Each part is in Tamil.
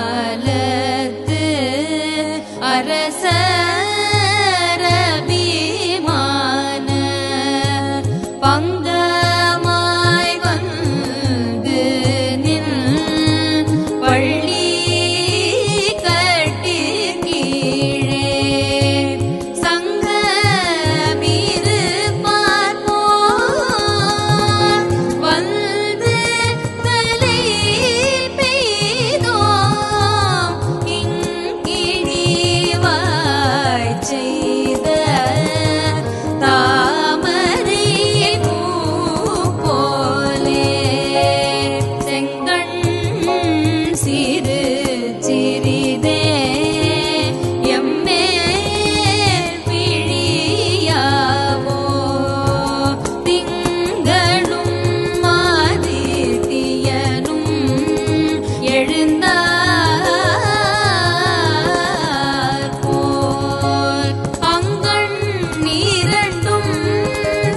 அங்கண்மாஞாலத்து அரசரபிமான பங்கமாய் வந்து நின் பள்ளி கட்டி கீழே சங்கமிரு பார்ப்போர் வந்து தலை பெய்தோம் இங்கிழிவாய் செய்த தாமரை பூ போலே செங்கண் சிறு சிறிதே எம்மேல் பிழியாவோ திங்களும் ஆதித்யனும் எழுந்தார் போல் அங்கண் இரண்டும்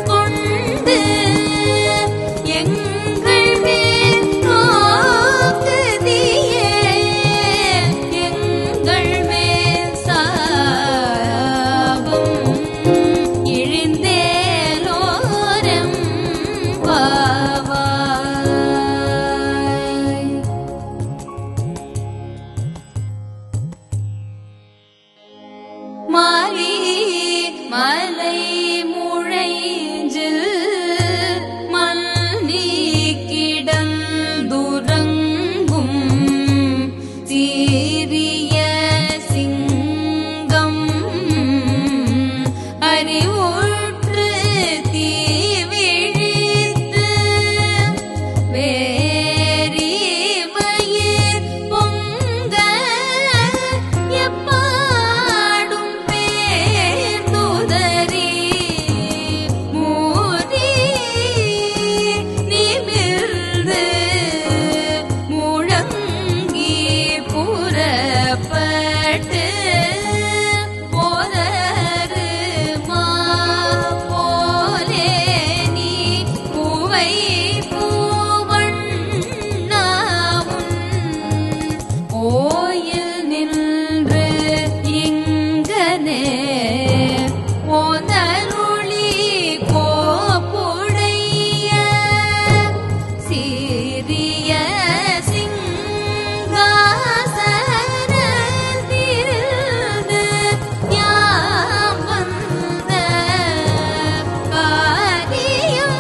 கொண்டு எங்கள் மேல் நோக்குதியே எங்கள் மேல் சாபம் இழிந்தேலோரம் பாவாய். மாரி மலை முழைஞ்சில் மன்னி கிடந்துறங்கும் சீரிய சிங்கம் அறிவுற்று தீவிழித்து வேரி வயிர் பொங்க எப்பாடும் பேர்ந்துதறி மூரி நிமிர்ந்து முழங்கி புறப்பட்டு போதருமா போலே நீ பூவை பூவண்ணாமுன் கோயில் நின்று இங்கனே போதருளி கோப்புடைய சீரிய சிங்காசனத்திலிருந்து யாம் வந்த காரியம்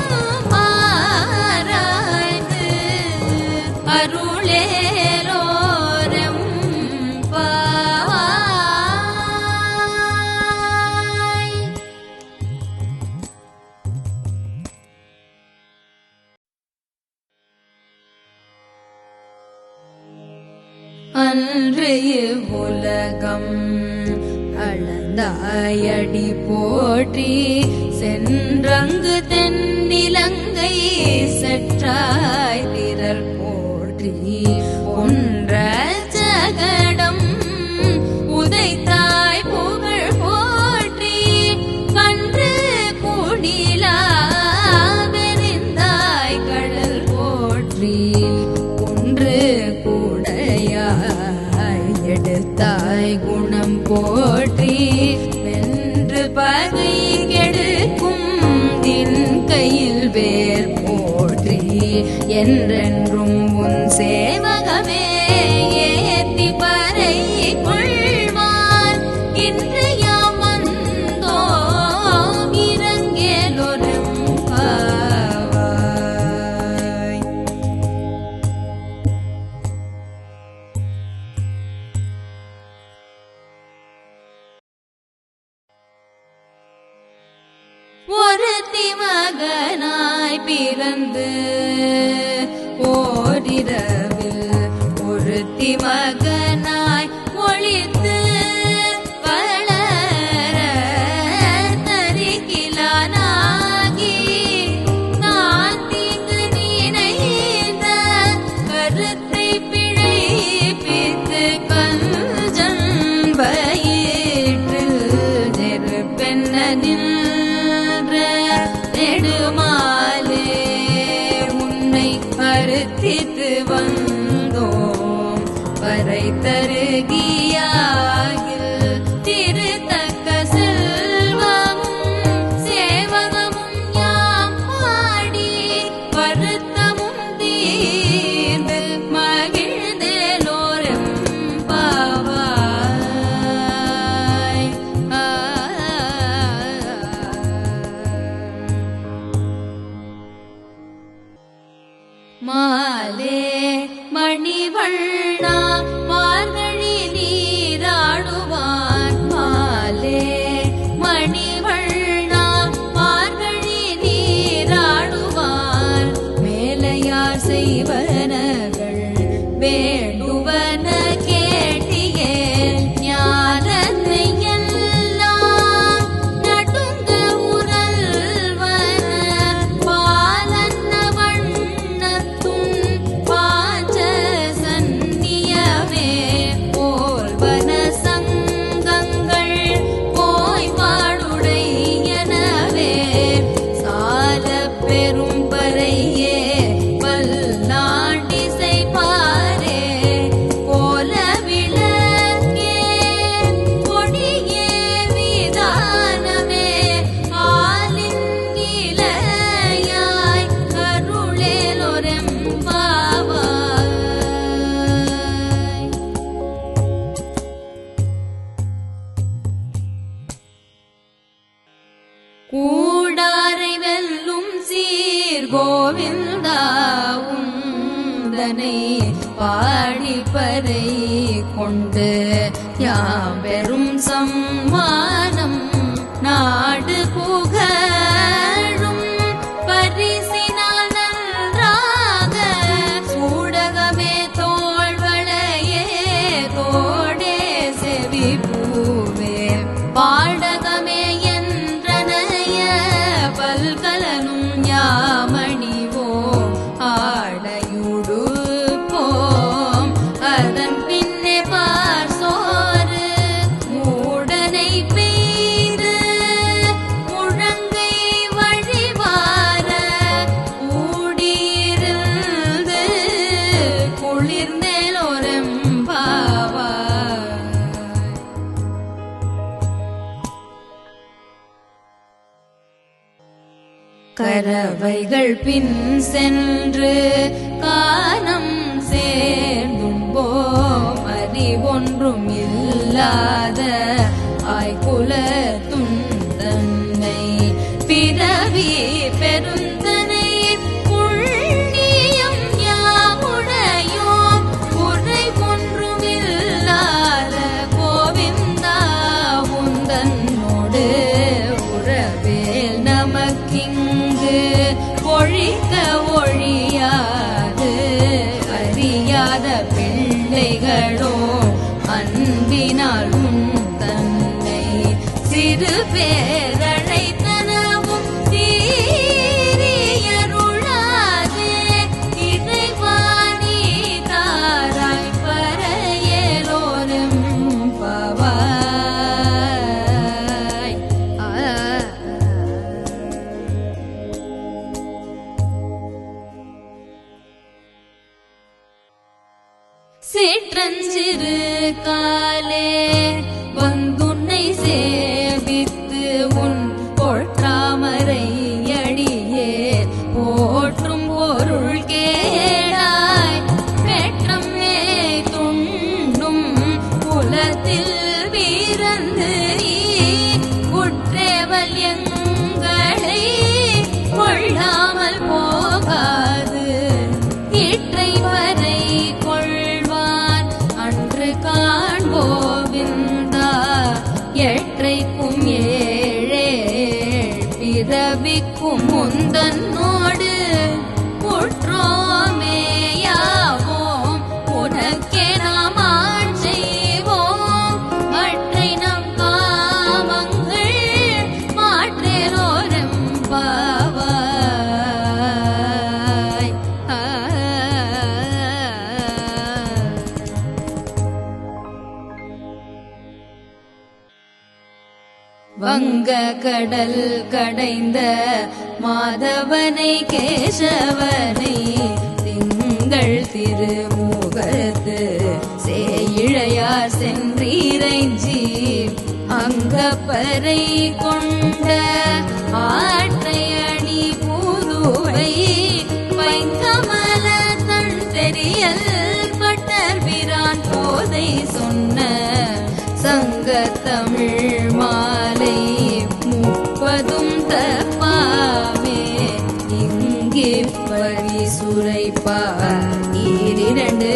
ஆராய்ந்து அருளேலோரம் பாவாய். அன்று இவ்வுலகம் அளந்தாயடி போற்றி சென்றங்கு தென்னிலங்கை செற்றாய் திரள் போற்றி ஒன்ற ஜகடம் உதைத்தாய் புகழ் போற்றி கன்று குடிலா வெறிந்தாய் கடல் போற்றி ஒன்று கூடையாய் எடுத்தாய் குணம் போற்றி வென்று பகை கெடுக்கும் தின் கையில் வேர் போற்றி என்றென்றும் உன் சேவகமே ஏத்தி பறை கொள்வார் இன்று யாம் வந்தோம் இறங்கேலோரம் பாவாய். ஒருத்தி மகனாய் பிறந்து ஓரிரவில் ஒருத்தி மகனாய் ஒளித்து வளர தரிக்கிலானாகி நான் தீங்கு நினைந்த கருத்தை பிழைப்பித்து கஞ்சன் வயிற்றில் நெருப்பென்ன நின்ற நெடுமாலே உன்னை அறுத்தித்து செய்து வந்தோம் வரை தருகியாகில் திருத்தக்க செல்வமும் சேவகமும் யாம் பாடி வருத்தமும் தீர்ந்து மகிழ்ந்தேலோரும் பாவாய். மாலே மணிவண்ணா மார்கழி நீராடுவான் மாலே மணிவண்ணா மார்கழி நீராடுவான் மேலையார் செய்வனகள் வேண்டுவன கேட்டியே ஞானத்தை எல்லாம் நடுங்க உரல்வன பாலன்ன வண்ணத்தும் பாஞ்ச சந்நியமே போல்வன சங்கங்கள் போய்பாடுடையனவே சால பெரும்பறையே பல்லாண்டிசை பாரே போல விளக்கே கொடியே விதானமே ஆலின் நிலையாய் கருளேலொரெம்பாவாய். கூடாரை வெல்லும் சீர் கோவிந்தா உந்தனை பாடிப்பறை கொண்டு யாம் பெரும் சம்மானம் நாடு புகழும் பரிசினால் நன்றாக சூடகமே தோள்வளையே தோடே செவி பூவே பாடகமே என்றனைய பல்கலனும் யாமணிவோம் ஆடையுடுப்போம் அதன் பின்னே பார் சோறு மூடனை பெய்து முழங்கை வழிவார கூடியிருந்து குளிர்ந்தேலோரெம்பாவாய். கரவைகள் பின் சென்று கானம் சேர்ந்தும்போம் அறிவொன்றும் இல்லாத ஆய்குல துந்தன்னை பிறவி பெருந்தனை புண்ணியம் யாமுடையோம் குறை ஒன்றும் இல்லாத கோவிந்தா உந்தன்னோடு உறவேல் நமக்கிங்கு ஒழிக்க ஒழியாது அறியாத பிள்ளைகளோ அன்பினால் உன் தன்னை சிறு பேரழைத்தனவும் தீரியருளாதே இறைவாணி தாராய் பறையேலோரும் பாவாய். சிற்றஞ்சிறு காலே வந்துன்னை சேவித்து உன் பொற்றாமரை அடியே போற்றும் பொருள் கேளாய் பெற்றம் துண்ணும் குலத்தில் வீரந்து நீ குற்றேவல் எங்களை கொள்ளாமல் போகாது இற்றை வரை கொள்வான் அன்று காண்போவிந்தா எற்றைக்கும் ஏழே பிறவிக்கும் முந்தன்னோடு குற்றோமேயாவோம் உனக்கே நாம் ஆண் செய்வோம் மற்றை நம் காமங்கள் மாற்றேலோரும் பாவாய். வங்க கடல் கடைந்த மாதவனை கேசவனை திங்கள் திங்கள் திருமுகத்து சேயிழையார் சென்றீரைஞ்சி அங்கப்பறை கொண்ட ஆற்றையணி புதுவை பைங்கமல தன் தெரியல் பட்டர் பிரான் போதை சொன்ன சங்கத்தமிழ் மாலை 30 தப்பாமே இங்கே பரிசுரைப்பா 2